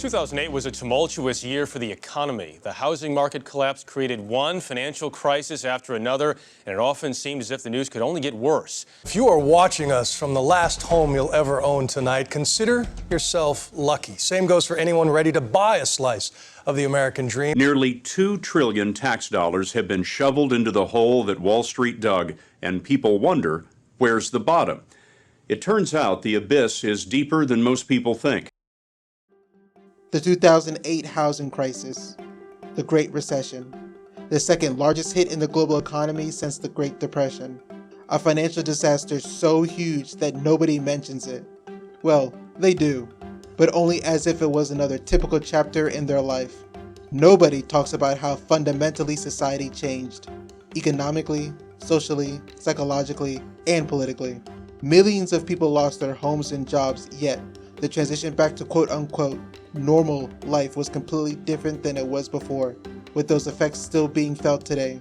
2008 was a tumultuous year for the economy. The housing market collapse created one financial crisis after another, and it often seemed as if the news could only get worse. If you are watching us from the last home you'll ever own tonight, consider yourself lucky. Same goes for anyone ready to buy a slice of the American dream. Nearly $2 trillion tax dollars have been shoveled into the hole that Wall Street dug, and people wonder, where's the bottom? It turns out the abyss is deeper than most people think. The 2008 housing crisis, the Great Recession, the second largest hit in the global economy since the Great Depression, a financial disaster so huge that nobody mentions it. Well, they do, but only as if it was another typical chapter in their life. Nobody talks about how fundamentally society changed, economically, socially, psychologically, and politically. Millions of people lost their homes and jobs, yet the transition back to quote-unquote normal life was completely different than it was before, with those effects still being felt today.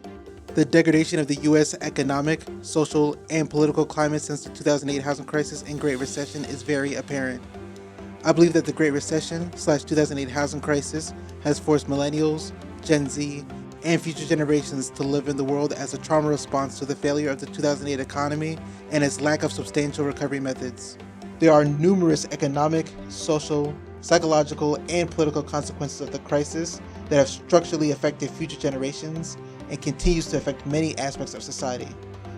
The degradation of the U.S. economic, social, and political climate since the 2008 housing crisis and Great Recession is very apparent. I believe that the Great Recession/2008 housing crisis has forced millennials, Gen Z, and future generations to live in the world as a trauma response to the failure of the 2008 economy and its lack of substantial recovery methods. There are numerous economic, social, psychological, and political consequences of the crisis that have structurally affected future generations and continues to affect many aspects of society,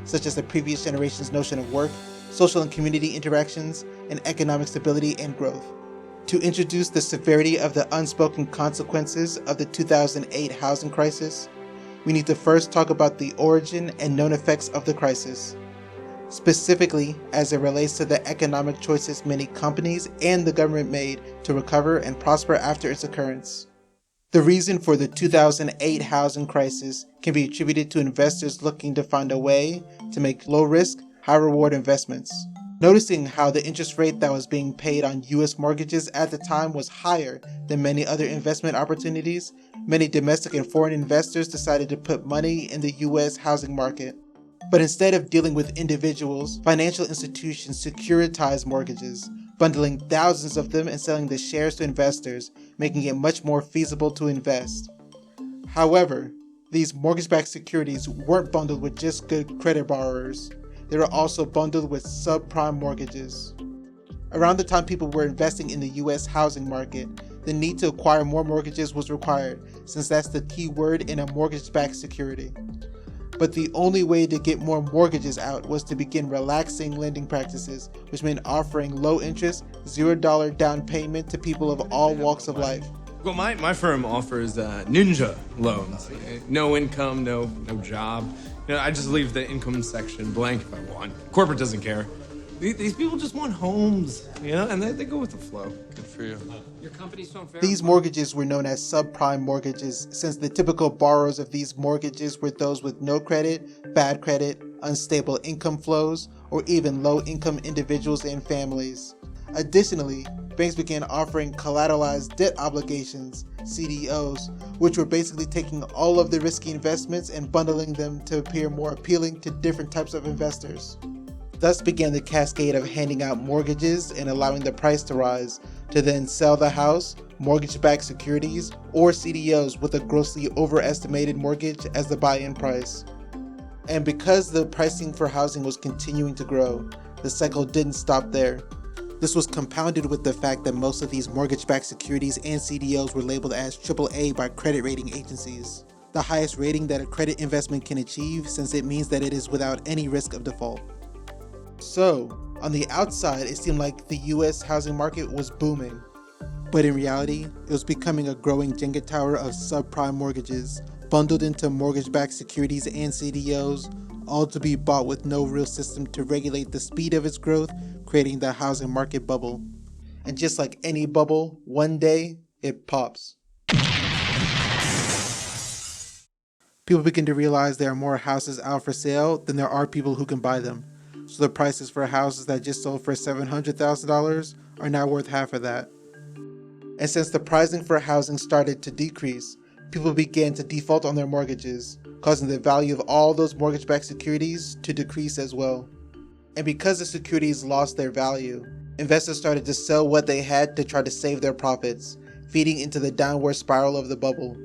such as the previous generation's notion of work, social and community interactions, and economic stability and growth. To introduce the severity of the unspoken consequences of the 2008 housing crisis, we need to first talk about the origin and known effects of the crisis, specifically as it relates to the economic choices many companies and the government made to recover and prosper after its occurrence. The reason for the 2008 housing crisis can be attributed to investors looking to find a way to make low-risk, high-reward investments. Noticing how the interest rate that was being paid on U.S. mortgages at the time was higher than many other investment opportunities, many domestic and foreign investors decided to put money in the U.S. housing market. But instead of dealing with individuals, financial institutions securitized mortgages, bundling thousands of them and selling the shares to investors, making it much more feasible to invest. However, these mortgage-backed securities weren't bundled with just good credit borrowers. They were also bundled with subprime mortgages. Around the time people were investing in the U.S. housing market, the need to acquire more mortgages was required, since that's the key word in a mortgage-backed security. But the only way to get more mortgages out was to begin relaxing lending practices, which meant offering low interest, $0 down payment to people of all walks of life. Well, my firm offers ninja loans. No income, no job. I just leave the income section blank if I want. Corporate doesn't care. These people just want homes, and they go with the flow. Good for you. Your company's so unfair. These mortgages were known as subprime mortgages, since the typical borrowers of these mortgages were those with no credit, bad credit, unstable income flows, or even low-income individuals and families. Additionally, banks began offering collateralized debt obligations, CDOs, which were basically taking all of the risky investments and bundling them to appear more appealing to different types of investors. Thus began the cascade of handing out mortgages and allowing the price to rise, to then sell the house, mortgage-backed securities, or CDOs with a grossly overestimated mortgage as the buy-in price. And because the pricing for housing was continuing to grow, the cycle didn't stop there. This was compounded with the fact that most of these mortgage-backed securities and CDOs were labeled as AAA by credit rating agencies, the highest rating that a credit investment can achieve, since it means that it is without any risk of default. So, on the outside, it seemed like the US housing market was booming. But in reality, it was becoming a growing Jenga tower of subprime mortgages, bundled into mortgage-backed securities and CDOs, all to be bought with no real system to regulate the speed of its growth, creating the housing market bubble. And just like any bubble, one day, it pops. People begin to realize there are more houses out for sale than there are people who can buy them. So the prices for houses that just sold for $700,000 are now worth half of that. And since the pricing for housing started to decrease, people began to default on their mortgages, causing the value of all those mortgage-backed securities to decrease as well. And because the securities lost their value, investors started to sell what they had to try to save their profits, feeding into the downward spiral of the bubble.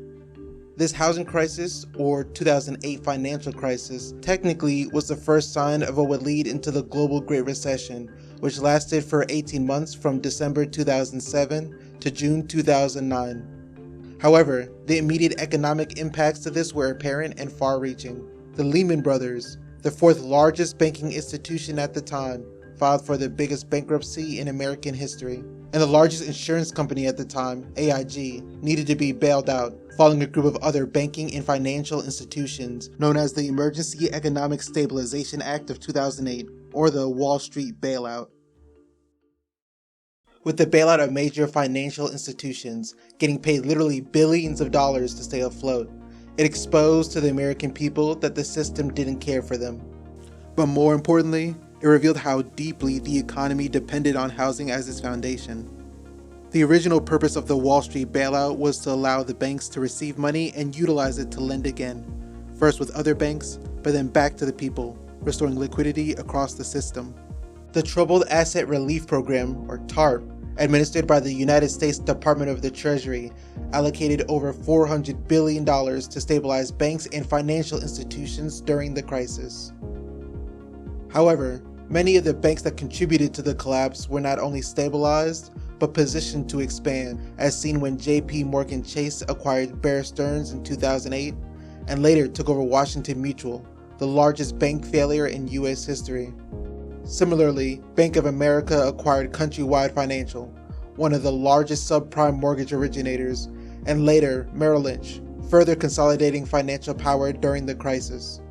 This housing crisis, or 2008 financial crisis, technically was the first sign of what would lead into the global Great Recession, which lasted for 18 months from December 2007 to June 2009. However, the immediate economic impacts to this were apparent and far-reaching. The Lehman Brothers, the fourth largest banking institution at the time, filed for the biggest bankruptcy in American history, and the largest insurance company at the time, AIG, needed to be bailed out, following a group of other banking and financial institutions known as the Emergency Economic Stabilization Act of 2008, or the Wall Street Bailout. With the bailout of major financial institutions getting paid literally billions of dollars to stay afloat, it exposed to the American people that the system didn't care for them. But more importantly, it revealed how deeply the economy depended on housing as its foundation. The original purpose of the Wall Street bailout was to allow the banks to receive money and utilize it to lend again, first with other banks, but then back to the people, restoring liquidity across the system. The Troubled Asset Relief Program, or TARP, administered by the United States Department of the Treasury, allocated over $400 billion to stabilize banks and financial institutions during the crisis. However, many of the banks that contributed to the collapse were not only stabilized, but positioned to expand, as seen when J.P. Morgan Chase acquired Bear Stearns in 2008, and later took over Washington Mutual, the largest bank failure in U.S. history. Similarly, Bank of America acquired Countrywide Financial, one of the largest subprime mortgage originators, and later Merrill Lynch, further consolidating financial power during the crisis.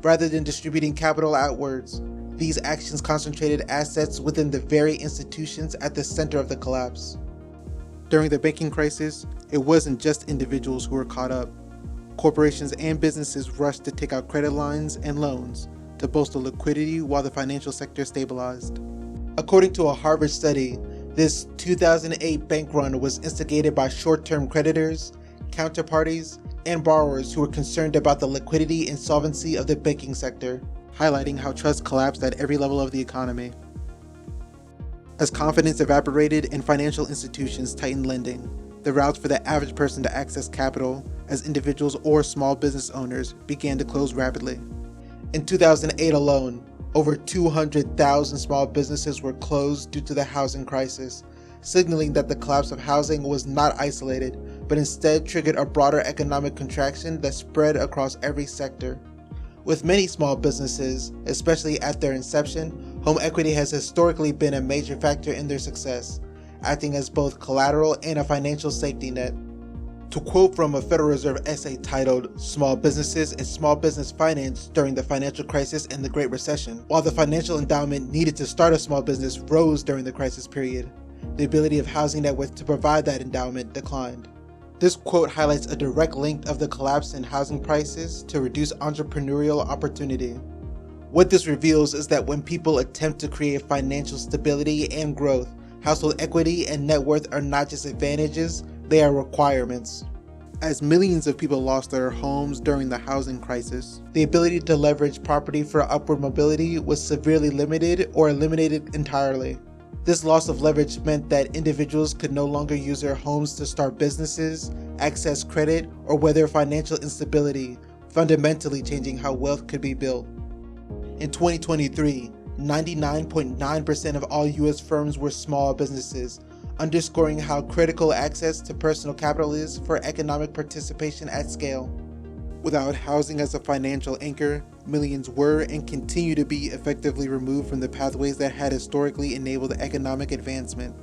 Rather than distributing capital outwards, these actions concentrated assets within the very institutions at the center of the collapse. During the banking crisis, it wasn't just individuals who were caught up. Corporations and businesses rushed to take out credit lines and loans to bolster liquidity while the financial sector stabilized. According to a Harvard study, this 2008 bank run was instigated by short-term creditors, counterparties, and borrowers who were concerned about the liquidity and solvency of the banking sector, highlighting how trust collapsed at every level of the economy. As confidence evaporated and financial institutions tightened lending, the routes for the average person to access capital, as individuals or small business owners, began to close rapidly. In 2008 alone, over 200,000 small businesses were closed due to the housing crisis, signaling that the collapse of housing was not isolated, but instead triggered a broader economic contraction that spread across every sector. With many small businesses, especially at their inception, home equity has historically been a major factor in their success, acting as both collateral and a financial safety net. To quote from a Federal Reserve essay titled "Small Businesses and Small Business Finance During the Financial Crisis and the Great Recession," while the financial endowment needed to start a small business rose during the crisis period, the ability of housing networks to provide that endowment declined. This quote highlights a direct link of the collapse in housing prices to reduced entrepreneurial opportunity. What this reveals is that when people attempt to create financial stability and growth, household equity and net worth are not just advantages, they are requirements. As millions of people lost their homes during the housing crisis, the ability to leverage property for upward mobility was severely limited or eliminated entirely. This loss of leverage meant that individuals could no longer use their homes to start businesses, access credit, or weather financial instability, fundamentally changing how wealth could be built. In 2023, 99.9% of all U.S. firms were small businesses, underscoring how critical access to personal capital is for economic participation at scale. Without housing as a financial anchor, millions were and continue to be effectively removed from the pathways that had historically enabled economic advancement.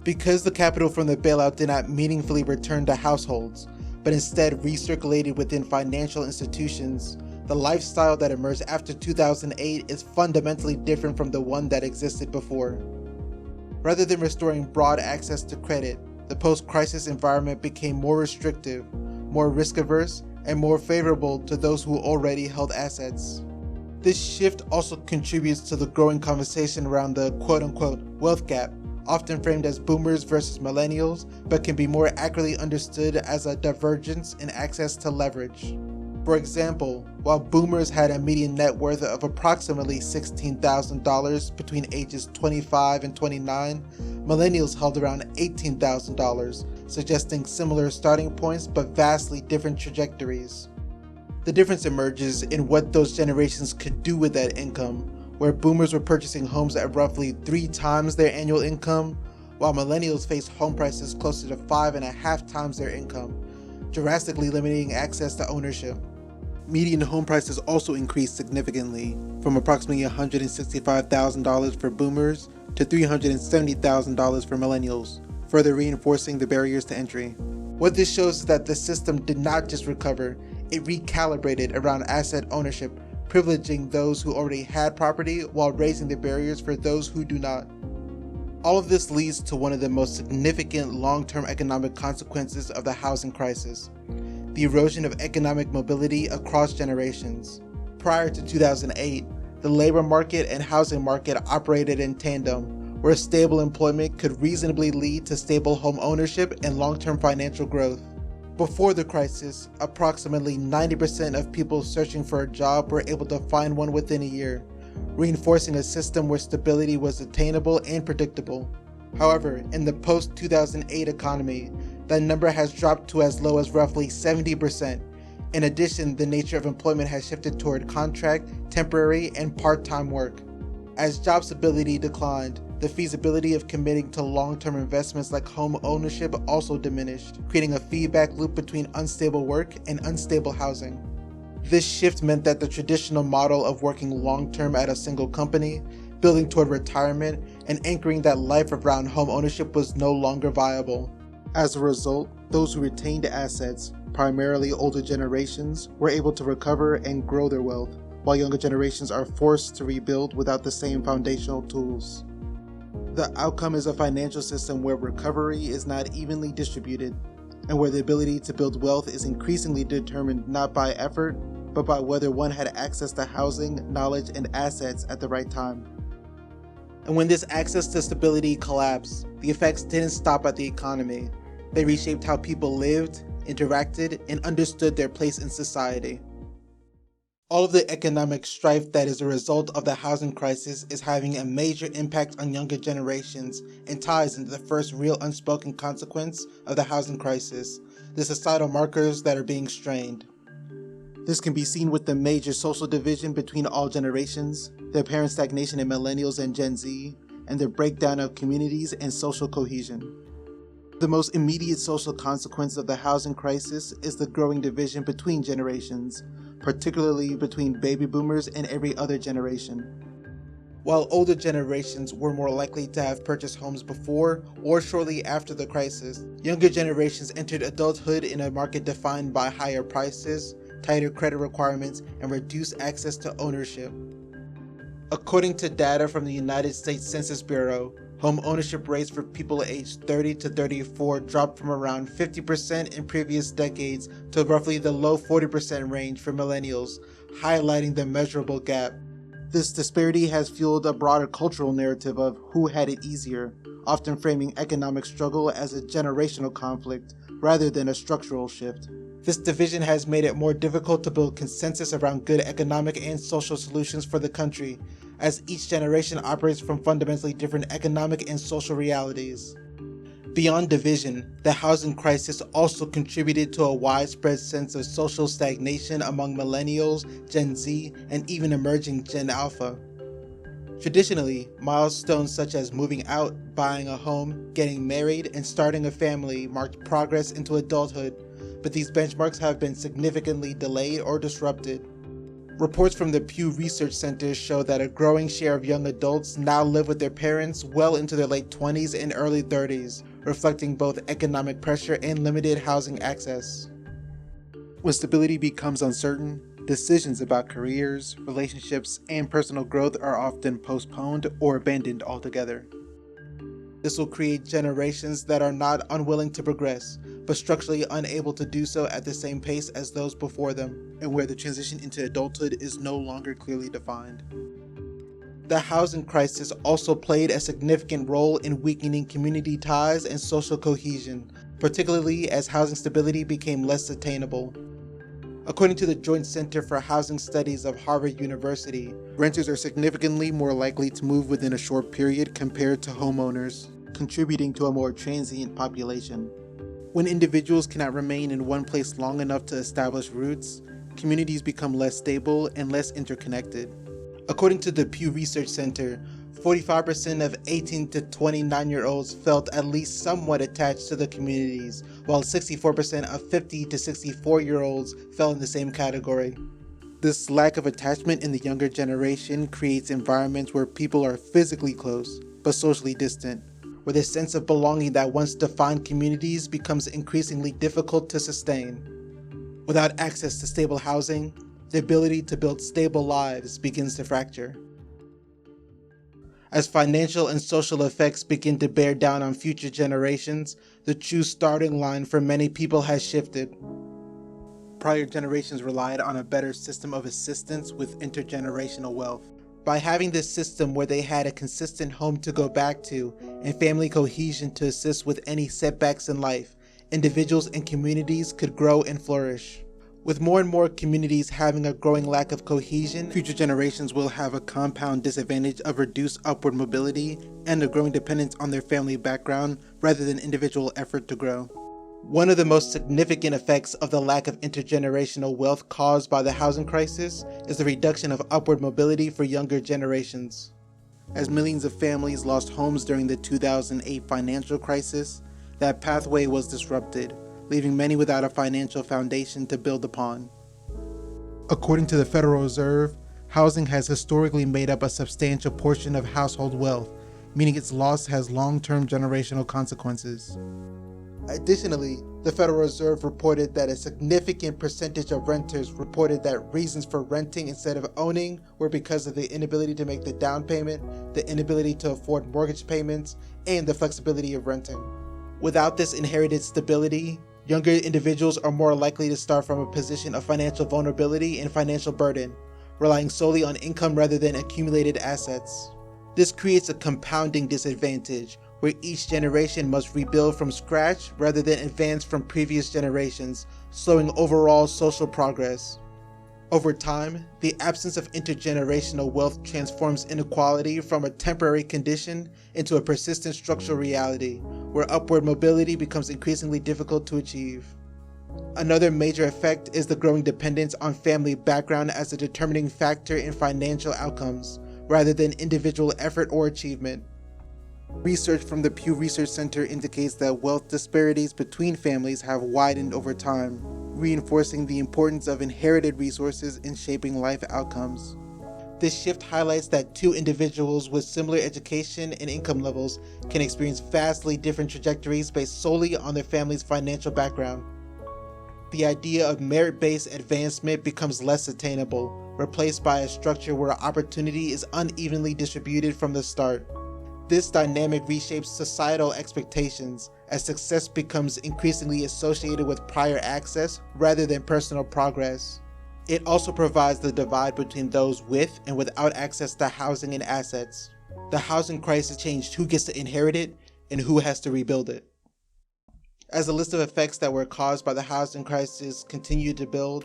Because the capital from the bailout did not meaningfully return to households, but instead recirculated within financial institutions, the lifestyle that emerged after 2008 is fundamentally different from the one that existed before. Rather than restoring broad access to credit, the post-crisis environment became more restrictive, more risk-averse, and more favorable to those who already held assets. This shift also contributes to the growing conversation around the quote-unquote wealth gap, often framed as boomers versus millennials, but can be more accurately understood as a divergence in access to leverage. For example, while boomers had a median net worth of approximately $16,000 between ages 25 and 29, millennials held around $18,000, suggesting similar starting points but vastly different trajectories. The difference emerges in what those generations could do with that income, where boomers were purchasing homes at roughly 3 times their annual income, while millennials faced home prices closer to 5.5 times their income, drastically limiting access to ownership. Median home prices also increased significantly, from approximately $165,000 for boomers to $370,000 for millennials, further reinforcing the barriers to entry. What this shows is that the system did not just recover, it recalibrated around asset ownership, privileging those who already had property while raising the barriers for those who do not. All of this leads to one of the most significant long-term economic consequences of the housing crisis: the erosion of economic mobility across generations. Prior to 2008, the labor market and housing market operated in tandem, where stable employment could reasonably lead to stable home ownership and long-term financial growth. Before the crisis, approximately 90% of people searching for a job were able to find one within a year, reinforcing a system where stability was attainable and predictable. However, in the post-2008 economy, that number has dropped to as low as roughly 70%. In addition, the nature of employment has shifted toward contract, temporary, and part-time work. As job stability declined, the feasibility of committing to long-term investments like home ownership also diminished, creating a feedback loop between unstable work and unstable housing. This shift meant that the traditional model of working long-term at a single company, building toward retirement, and anchoring that life around home ownership was no longer viable. As a result, those who retained assets, primarily older generations, were able to recover and grow their wealth, while younger generations are forced to rebuild without the same foundational tools. The outcome is a financial system where recovery is not evenly distributed, and where the ability to build wealth is increasingly determined not by effort, but by whether one had access to housing, knowledge, and assets at the right time. And when this access to stability collapsed, the effects didn't stop at the economy. They reshaped how people lived, interacted, and understood their place in society. All of the economic strife that is a result of the housing crisis is having a major impact on younger generations and ties into the first real unspoken consequence of the housing crisis: the societal markers that are being strained. This can be seen with the major social division between all generations, the apparent stagnation in millennials and Gen Z, and the breakdown of communities and social cohesion. The most immediate social consequence of the housing crisis is the growing division between generations, particularly between baby boomers and every other generation. While older generations were more likely to have purchased homes before or shortly after the crisis, younger generations entered adulthood in a market defined by higher prices, tighter credit requirements, and reduced access to ownership. According to data from the United States Census Bureau, home ownership rates for people aged 30 to 34 dropped from around 50% in previous decades to roughly the low 40% range for millennials, highlighting the measurable gap. This disparity has fueled a broader cultural narrative of who had it easier, often framing economic struggle as a generational conflict rather than a structural shift. This division has made it more difficult to build consensus around good economic and social solutions for the country, as each generation operates from fundamentally different economic and social realities. Beyond division, the housing crisis also contributed to a widespread sense of social stagnation among millennials, Gen Z, and even emerging Gen Alpha. Traditionally, milestones such as moving out, buying a home, getting married, and starting a family marked progress into adulthood, but these benchmarks have been significantly delayed or disrupted. Reports from the Pew Research Center show that a growing share of young adults now live with their parents well into their late 20s and early 30s, reflecting both economic pressure and limited housing access. When stability becomes uncertain, decisions about careers, relationships, and personal growth are often postponed or abandoned altogether. This will create generations that are not unwilling to progress, but structurally unable to do so at the same pace as those before them, and where the transition into adulthood is no longer clearly defined. The housing crisis also played a significant role in weakening community ties and social cohesion, particularly as housing stability became less attainable. According to the Joint Center for Housing Studies of Harvard University, renters are significantly more likely to move within a short period compared to homeowners, contributing to a more transient population. When individuals cannot remain in one place long enough to establish roots, communities become less stable and less interconnected. According to the Pew Research Center, 45% of 18 to 29-year-olds felt at least somewhat attached to the communities, while 64% of 50 to 64-year-olds fell in the same category. This lack of attachment in the younger generation creates environments where people are physically close, but socially distant, where the sense of belonging that once defined communities becomes increasingly difficult to sustain. Without access to stable housing, the ability to build stable lives begins to fracture. As financial and social effects begin to bear down on future generations, the true starting line for many people has shifted. Prior generations relied on a better system of assistance with intergenerational wealth. By having this system where they had a consistent home to go back to and family cohesion to assist with any setbacks in life, individuals and communities could grow and flourish. With more and more communities having a growing lack of cohesion, future generations will have a compound disadvantage of reduced upward mobility and a growing dependence on their family background rather than individual effort to grow. One of the most significant effects of the lack of intergenerational wealth caused by the housing crisis is the reduction of upward mobility for younger generations. As millions of families lost homes during the 2008 financial crisis, that pathway was disrupted, leaving many without a financial foundation to build upon. According to the Federal Reserve, housing has historically made up a substantial portion of household wealth, meaning its loss has long-term generational consequences. Additionally, the Federal Reserve reported that a significant percentage of renters reported that reasons for renting instead of owning were because of the inability to make the down payment, the inability to afford mortgage payments, and the flexibility of renting. Without this inherited stability, younger individuals are more likely to start from a position of financial vulnerability and financial burden, relying solely on income rather than accumulated assets. This creates a compounding disadvantage, where each generation must rebuild from scratch rather than advance from previous generations, slowing overall social progress. Over time, the absence of intergenerational wealth transforms inequality from a temporary condition into a persistent structural reality, where upward mobility becomes increasingly difficult to achieve. Another major effect is the growing dependence on family background as a determining factor in financial outcomes, rather than individual effort or achievement. Research from the Pew Research Center indicates that wealth disparities between families have widened over time, reinforcing the importance of inherited resources in shaping life outcomes. This shift highlights that two individuals with similar education and income levels can experience vastly different trajectories based solely on their family's financial background. The idea of merit-based advancement becomes less attainable, replaced by a structure where opportunity is unevenly distributed from the start. This dynamic reshapes societal expectations as success becomes increasingly associated with prior access rather than personal progress. It also provides the divide between those with and without access to housing and assets. The housing crisis changed who gets to inherit it and who has to rebuild it. As the list of effects that were caused by the housing crisis continue to build,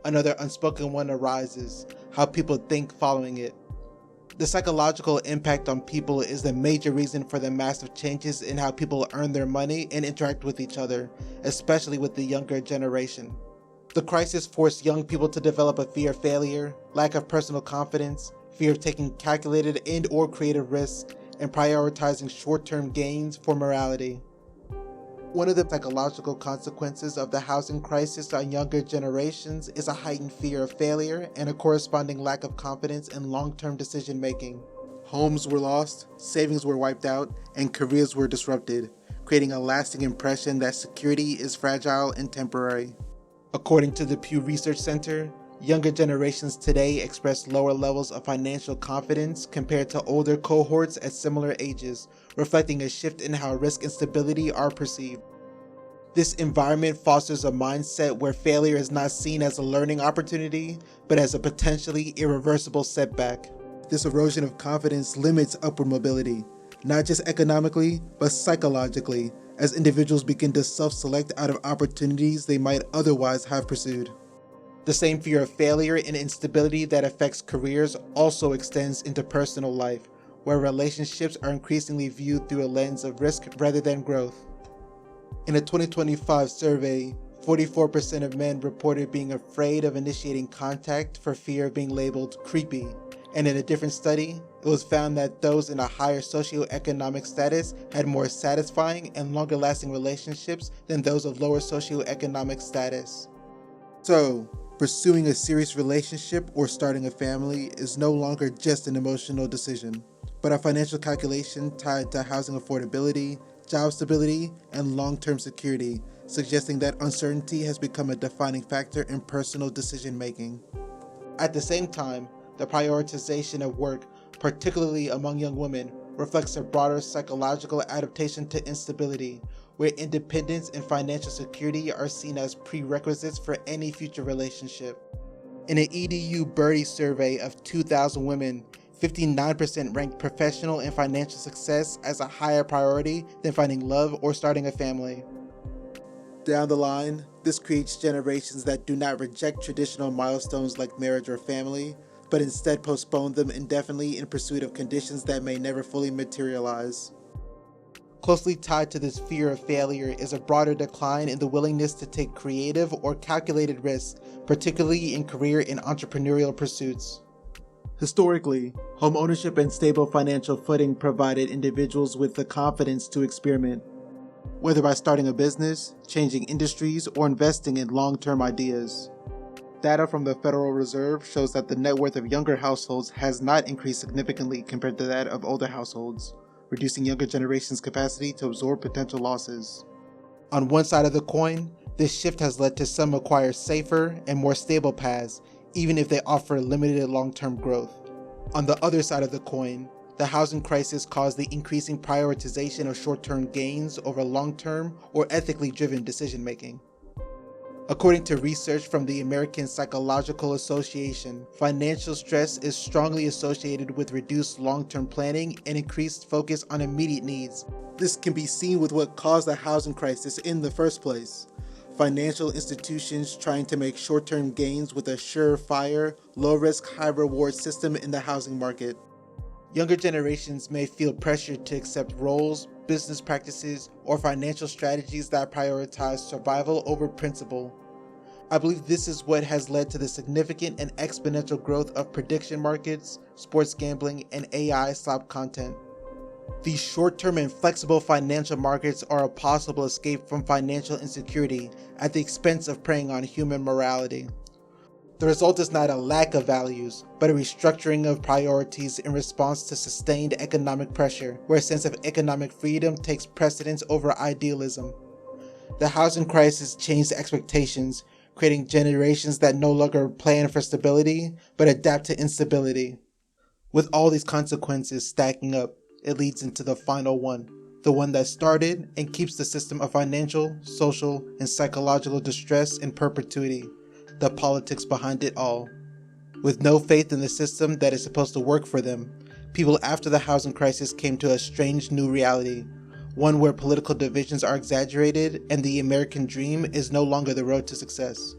another unspoken one arises: how people think following it. The psychological impact on people is the major reason for the massive changes in how people earn their money and interact with each other, especially with the younger generation. The crisis forced young people to develop a fear of failure, lack of personal confidence, fear of taking calculated and/or creative risks, and prioritizing short-term gains for morality. One of the psychological consequences of the housing crisis on younger generations is a heightened fear of failure and a corresponding lack of confidence in long-term decision-making. Homes were lost, savings were wiped out, and careers were disrupted, creating a lasting impression that security is fragile and temporary. According to the Pew Research Center, younger generations today express lower levels of financial confidence compared to older cohorts at similar ages, reflecting a shift in how risk and stability are perceived. This environment fosters a mindset where failure is not seen as a learning opportunity, but as a potentially irreversible setback. This erosion of confidence limits upward mobility, not just economically, but psychologically, as individuals begin to self-select out of opportunities they might otherwise have pursued. The same fear of failure and instability that affects careers also extends into personal life, where relationships are increasingly viewed through a lens of risk rather than growth. In a 2025 survey, 44% of men reported being afraid of initiating contact for fear of being labeled creepy. And in a different study, it was found that those in a higher socioeconomic status had more satisfying and longer-lasting relationships than those of lower socioeconomic status. So, pursuing a serious relationship or starting a family is no longer just an emotional decision, but a financial calculation tied to housing affordability, job stability, and long-term security, suggesting that uncertainty has become a defining factor in personal decision-making. At the same time, the prioritization of work, particularly among young women, reflects a broader psychological adaptation to instability, where independence and financial security are seen as prerequisites for any future relationship. In an EDU Birdie survey of 2,000 women, 59% ranked professional and financial success as a higher priority than finding love or starting a family. Down the line, this creates generations that do not reject traditional milestones like marriage or family, but instead postpone them indefinitely in pursuit of conditions that may never fully materialize. Closely tied to this fear of failure is a broader decline in the willingness to take creative or calculated risks, particularly in career and entrepreneurial pursuits. Historically, homeownership and stable financial footing provided individuals with the confidence to experiment, whether by starting a business, changing industries, or investing in long-term ideas. Data from the Federal Reserve shows that the net worth of younger households has not increased significantly compared to that of older households, reducing younger generations' capacity to absorb potential losses. On one side of the coin, this shift has led to some acquire safer and more stable paths, even if they offer limited long-term growth. On the other side of the coin, the housing crisis caused the increasing prioritization of short-term gains over long-term or ethically driven decision-making. According to research from the American Psychological Association, financial stress is strongly associated with reduced long-term planning and increased focus on immediate needs. This can be seen with what caused the housing crisis in the first place. Financial institutions trying to make short-term gains with a surefire, low-risk, high-reward system in the housing market. Younger generations may feel pressured to accept roles, business practices, or financial strategies that prioritize survival over principle. I believe this is what has led to the significant and exponential growth of prediction markets, sports gambling, and AI slop content. These short-term and flexible financial markets are a possible escape from financial insecurity at the expense of preying on human morality. The result is not a lack of values, but a restructuring of priorities in response to sustained economic pressure, where a sense of economic freedom takes precedence over idealism. The housing crisis changed expectations, creating generations that no longer plan for stability, but adapt to instability. With all these consequences stacking up, it leads into the final one, the one that started and keeps the system of financial, social, and psychological distress in perpetuity. The politics behind it all. With no faith in the system that is supposed to work for them, people after the housing crisis came to a strange new reality, one where political divisions are exaggerated and the American dream is no longer the road to success.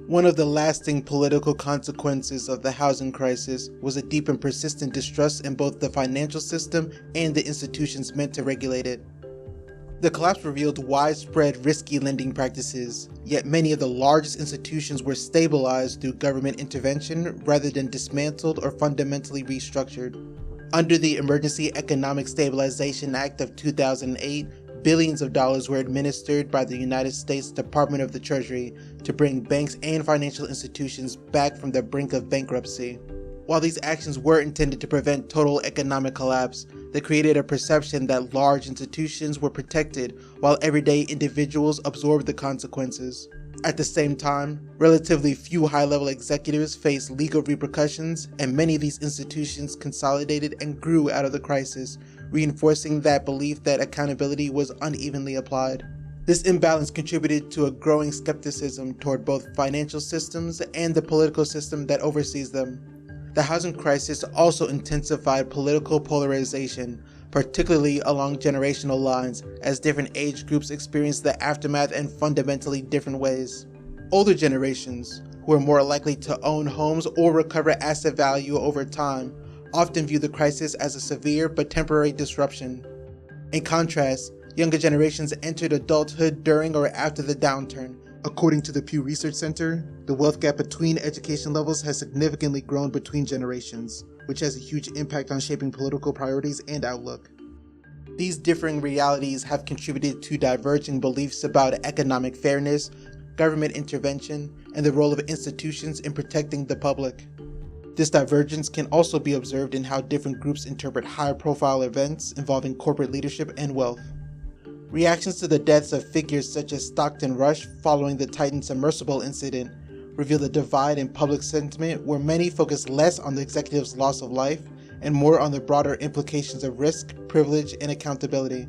One of the lasting political consequences of the housing crisis was a deep and persistent distrust in both the financial system and the institutions meant to regulate it. The collapse revealed widespread risky lending practices, yet many of the largest institutions were stabilized through government intervention rather than dismantled or fundamentally restructured. Under the Emergency Economic Stabilization Act of 2008, billions of dollars were administered by the United States Department of the Treasury to bring banks and financial institutions back from the brink of bankruptcy. While these actions were intended to prevent total economic collapse, they created a perception that large institutions were protected while everyday individuals absorbed the consequences. At the same time, relatively few high-level executives faced legal repercussions, and many of these institutions consolidated and grew out of the crisis, reinforcing that belief that accountability was unevenly applied. This imbalance contributed to a growing skepticism toward both financial systems and the political system that oversees them. The housing crisis also intensified political polarization, particularly along generational lines, as different age groups experienced the aftermath in fundamentally different ways. Older generations, who are more likely to own homes or recover asset value over time, often view the crisis as a severe but temporary disruption. In contrast, Younger generations entered adulthood during or after the downturn. According to the Pew Research Center, the wealth gap between education levels has significantly grown between generations, which has a huge impact on shaping political priorities and outlook. These differing realities have contributed to diverging beliefs about economic fairness, government intervention, and the role of institutions in protecting the public. This divergence can also be observed in how different groups interpret high-profile events involving corporate leadership and wealth. Reactions to the deaths of figures such as Stockton Rush following the Titan submersible incident reveal a divide in public sentiment where many focus less on the executive's loss of life and more on the broader implications of risk, privilege, and accountability.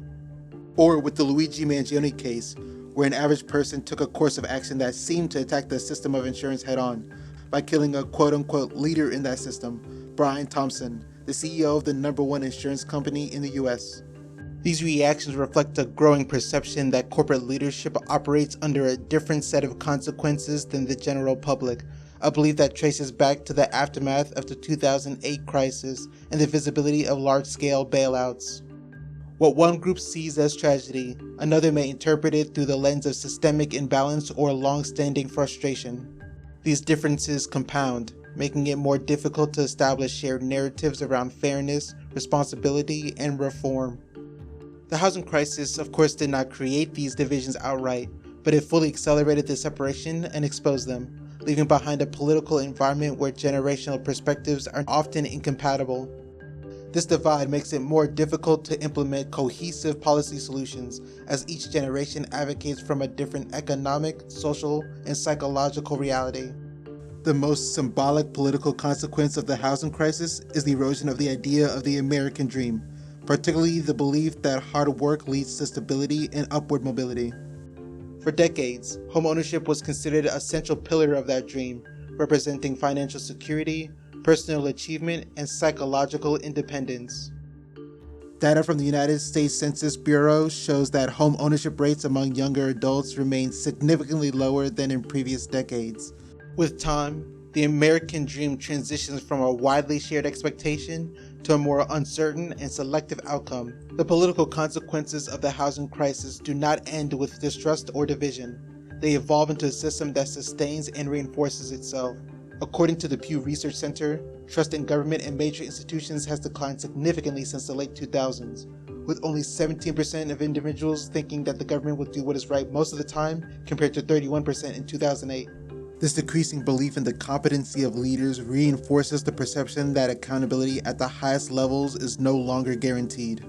Or with the Luigi Mangione case, where an average person took a course of action that seemed to attack the system of insurance head-on by killing a quote-unquote leader in that system, Brian Thompson, the CEO of the #1 insurance company in the US. These reactions reflect a growing perception that corporate leadership operates under a different set of consequences than the general public, a belief that traces back to the aftermath of the 2008 crisis and the visibility of large-scale bailouts. What one group sees as tragedy, another may interpret it through the lens of systemic imbalance or long-standing frustration. These differences compound, making it more difficult to establish shared narratives around fairness, responsibility, and reform. The housing crisis, of course, did not create these divisions outright, but it fully accelerated the separation and exposed them, leaving behind a political environment where generational perspectives are often incompatible. This divide makes it more difficult to implement cohesive policy solutions, as each generation advocates from a different economic, social, and psychological reality. The most symbolic political consequence of the housing crisis is the erosion of the idea of the American dream, particularly the belief that hard work leads to stability and upward mobility. For decades, homeownership was considered a central pillar of that dream, representing financial security, personal achievement, and psychological independence. Data from the United States Census Bureau shows that home ownership rates among younger adults remain significantly lower than in previous decades. With time, the American dream transitions from a widely shared expectation to a more uncertain and selective outcome. The political consequences of the housing crisis do not end with distrust or division. They evolve into a system that sustains and reinforces itself. According to the Pew Research Center, trust in government and major institutions has declined significantly since the late 2000s, with only 17% of individuals thinking that the government will do what is right most of the time, compared to 31% in 2008. This decreasing belief in the competency of leaders reinforces the perception that accountability at the highest levels is no longer guaranteed.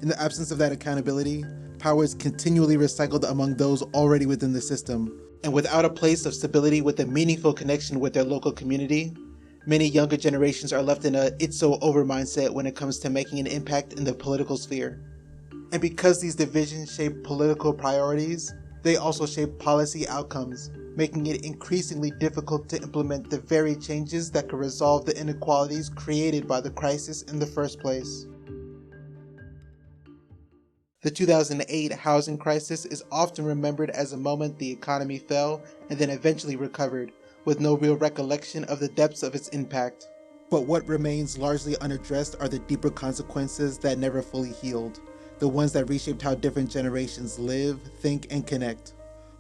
In the absence of that accountability, power is continually recycled among those already within the system. And without a place of stability with a meaningful connection with their local community, many younger generations are left in a it's-so-over mindset when it comes to making an impact in the political sphere. And because these divisions shape political priorities, they also shape policy outcomes, making it increasingly difficult to implement the very changes that could resolve the inequalities created by the crisis in the first place. The 2008 housing crisis is often remembered as a moment the economy fell and then eventually recovered, with no real recollection of the depths of its impact. But what remains largely unaddressed are the deeper consequences that never fully healed, the ones that reshaped how different generations live, think, and connect.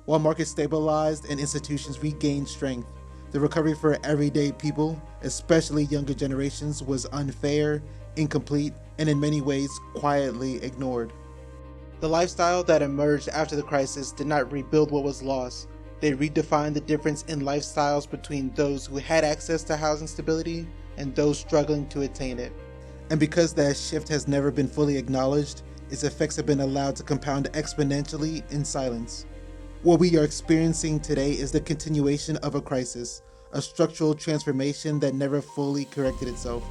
While markets stabilized and institutions regained strength, the recovery for everyday people, especially younger generations, was unfair, incomplete, and in many ways quietly ignored. The lifestyle that emerged after the crisis did not rebuild what was lost. They redefined the difference in lifestyles between those who had access to housing stability and those struggling to attain it. And because that shift has never been fully acknowledged, its effects have been allowed to compound exponentially in silence. What we are experiencing today is the continuation of a crisis, a structural transformation that never fully corrected itself.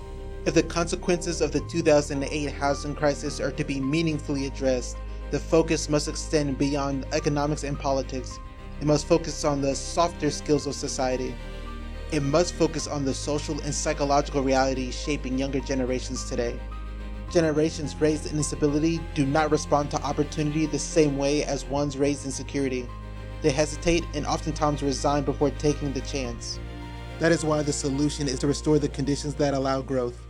If the consequences of the 2008 housing crisis are to be meaningfully addressed, the focus must extend beyond economics and politics. It must focus on the softer skills of society. It must focus on the social and psychological realities shaping younger generations today. Generations raised in instability do not respond to opportunity the same way as ones raised in security. They hesitate and oftentimes resign before taking the chance. That is why the solution is to restore the conditions that allow growth.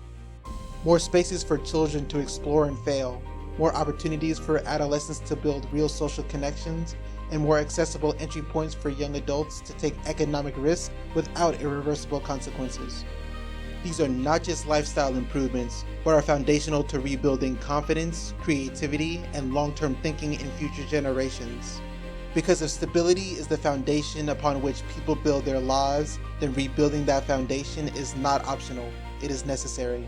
More spaces for children to explore and fail. more opportunities for adolescents to build real social connections, and more accessible entry points for young adults to take economic risks without irreversible consequences. These are not just lifestyle improvements, but are foundational to rebuilding confidence, creativity, and long-term thinking in future generations. Because if stability is the foundation upon which people build their lives, then rebuilding that foundation is not optional, it is necessary.